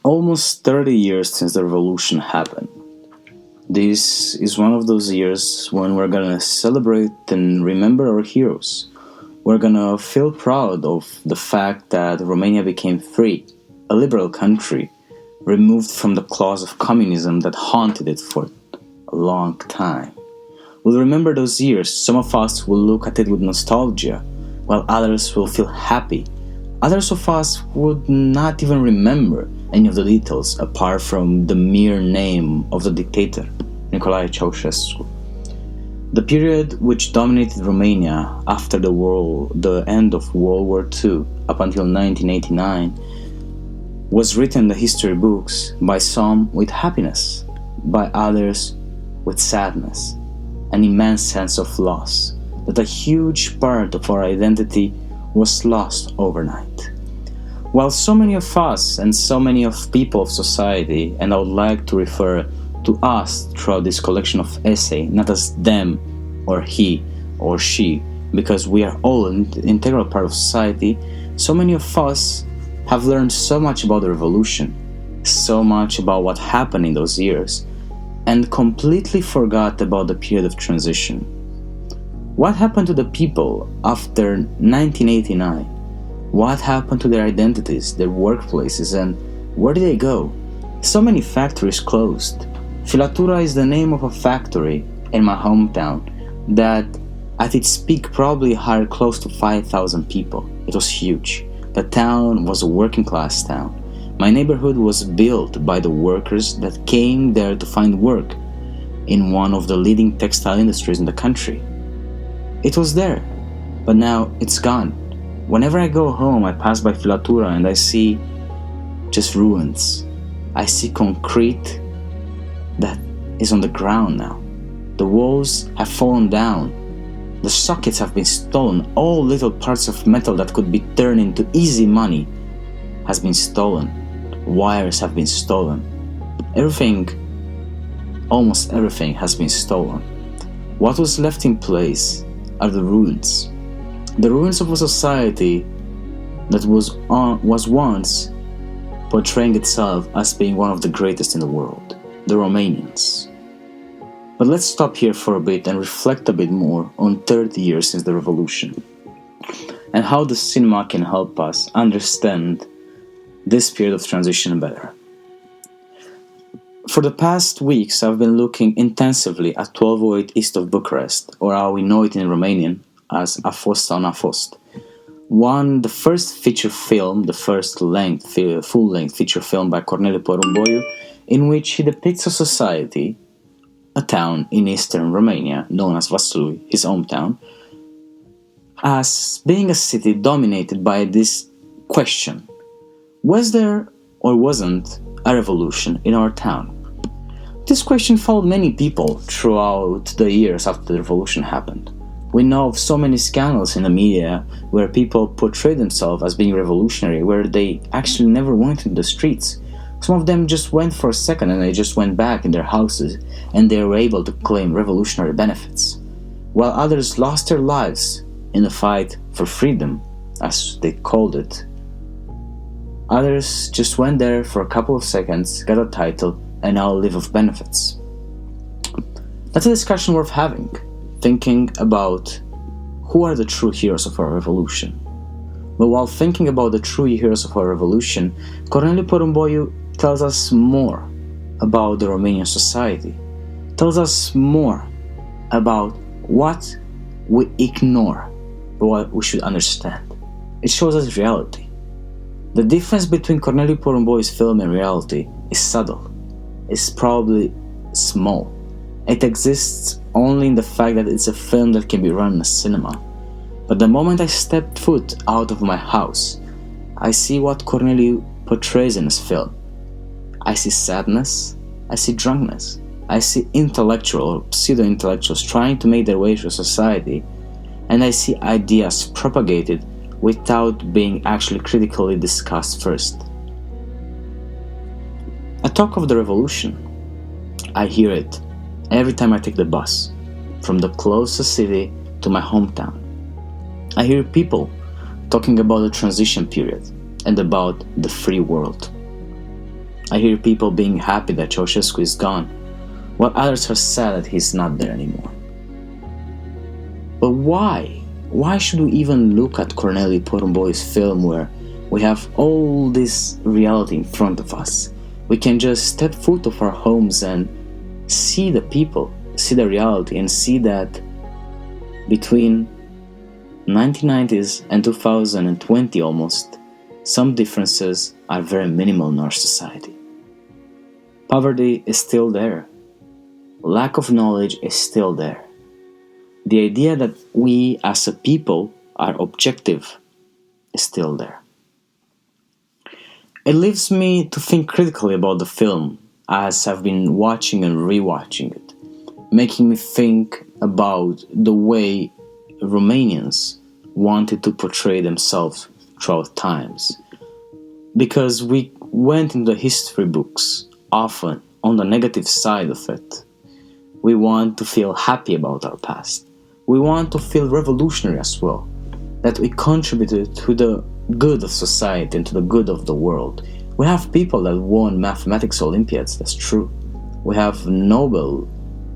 Almost 30 years since the revolution happened. This is one of those years when we're gonna celebrate and remember our heroes. We're gonna feel proud of the fact that Romania became free, a liberal country, removed from the claws of communism that haunted it for a long time. We'll remember those years. Some of us will look at it with nostalgia, while others will feel happy. Others of us would not even remember any of the details apart from the mere name of the dictator, Nicolae Ceausescu. The period which dominated Romania after the end of World War II up until 1989 was written in the history books by some with happiness, by others with sadness, an immense sense of loss, that a huge part of our identity was lost overnight. While so many of us and so many of people of society, and I would like to refer to us throughout this collection of essays, not as them or he or she, because we are all an integral part of society, so many of us have learned so much about the revolution, so much about what happened in those years, and completely forgot about the period of transition. What happened to the people after 1989? What happened to their identities, their workplaces, and where did they go? So many factories closed. Filatura is the name of a factory in my hometown that at its peak probably hired close to 5,000 people. It was huge. The town was a working class town. My neighborhood was built by the workers that came there to find work in one of the leading textile industries in the country. It was there, but now it's gone. Whenever I go home, I pass by Filatura and I see just ruins. I see concrete that is on the ground now. The walls have fallen down. The sockets have been stolen. All little parts of metal that could be turned into easy money has been stolen. Wires have been stolen. Everything, almost everything has been stolen. What was left in place are the ruins. The ruins of a society that was once portraying itself as being one of the greatest in the world, the Romanians. But let's stop here for a bit and reflect a bit more on 30 years since the revolution and how the cinema can help us understand this period of transition better. For the past weeks, I've been looking intensively at 1208 east of Bucharest, or how we know it in Romanian as A fost sau n-a fost. The first feature film, the first full-length feature film by Corneliu Porumboiu, in which he depicts a society, a town in eastern Romania, known as Vaslui, his hometown, as being a city dominated by this question: was there or wasn't a revolution in our town? This question followed many people throughout the years after the revolution happened. We know of so many scandals in the media where people portray themselves as being revolutionary, where they actually never went into the streets. Some of them just went for a second and they just went back in their houses and they were able to claim revolutionary benefits, while others lost their lives in the fight for freedom, as they called it. Others just went there for a couple of seconds, got a title, and now live off benefits. That's a discussion worth having, thinking about who are the true heroes of our revolution. But while thinking about the true heroes of our revolution, Corneliu Porumboiu tells us more about the Romanian society, tells us more about what we ignore, but what we should understand. It shows us reality. The difference between Corneliu Porumboiu's film and reality is subtle. It's probably small. It exists only in the fact that it's a film that can be run in a cinema. But the moment I stepped foot out of my house, I see what Corneliu portrays in his film. I see sadness, I see drunkenness, I see intellectual or pseudo-intellectuals trying to make their way through society, and I see ideas propagated without being actually critically discussed first. I talk of the revolution. I hear it every time I take the bus, from the closest city to my hometown. I hear people talking about the transition period and about the free world. I hear people being happy that Ceausescu is gone, while others are sad that he's not there anymore. But why? Why should we even look at Corneliu Porumboi's film where we have all this reality in front of us? We can just step foot of our homes and see the people, see the reality, and see that between 1990s and 2020 almost, some differences are very minimal in our society. Poverty is still there. Lack of knowledge is still there. The idea that we as a people are objective is still there. It leaves me to think critically about the film as I've been watching and rewatching it, making me think about the way Romanians wanted to portray themselves throughout times. Because we went into the history books often on the negative side of it. We want to feel happy about our past. We want to feel revolutionary as well, that we contributed to the good of society and to the good of the world. We have people that won mathematics Olympiads, that's true. We have Nobel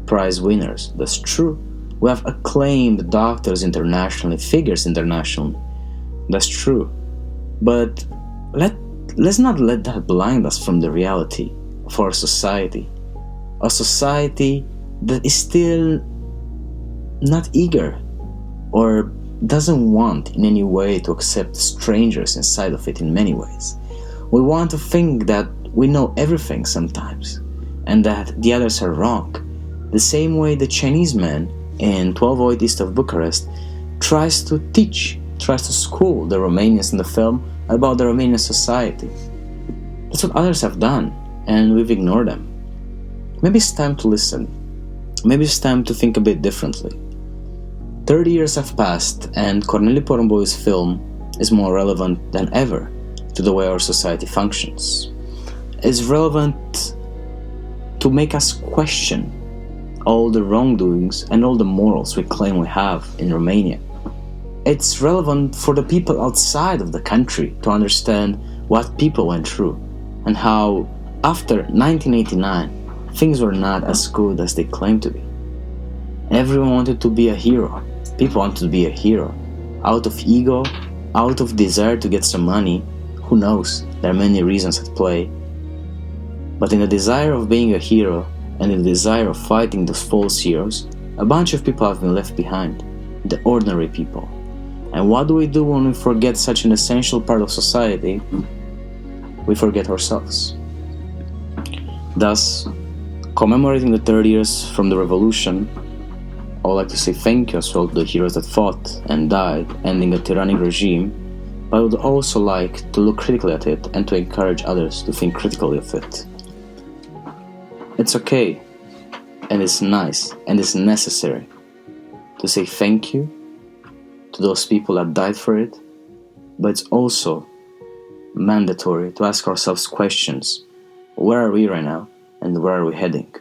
Prize winners, that's true. We have acclaimed doctors internationally, figures internationally, that's true. But let's not let that blind us from the reality of our society. A society that is still not eager or doesn't want in any way to accept strangers inside of it in many ways. We want to think that we know everything sometimes and that the others are wrong. The same way the Chinese man in 1208 east of Bucharest tries to school the Romanians in the film about the Romanian society. That's what others have done, and we've ignored them. Maybe it's time to listen. Maybe it's time to think a bit differently. 30 years have passed, and Corneliu Porumboi's film is more relevant than ever to the way our society functions. It's relevant to make us question all the wrongdoings and all the morals we claim we have in Romania. It's relevant for the people outside of the country to understand what people went through and how, after 1989, things were not as good as they claimed to be. Everyone wanted to be a hero. People wanted to be a hero. Out of ego, out of desire to get some money, who knows, there are many reasons at play. But in the desire of being a hero and in the desire of fighting those false heroes, a bunch of people have been left behind, the ordinary people. And what do we do when we forget such an essential part of society? We forget ourselves. Thus, commemorating the 30 years from the revolution, I would like to say thank you as well to the heroes that fought and died, ending a tyrannic regime, but I would also like to look critically at it and to encourage others to think critically of it. It's okay, and it's nice, and it's necessary to say thank you to those people that died for it, but it's also mandatory to ask ourselves questions. Where are we right now, and where are we heading?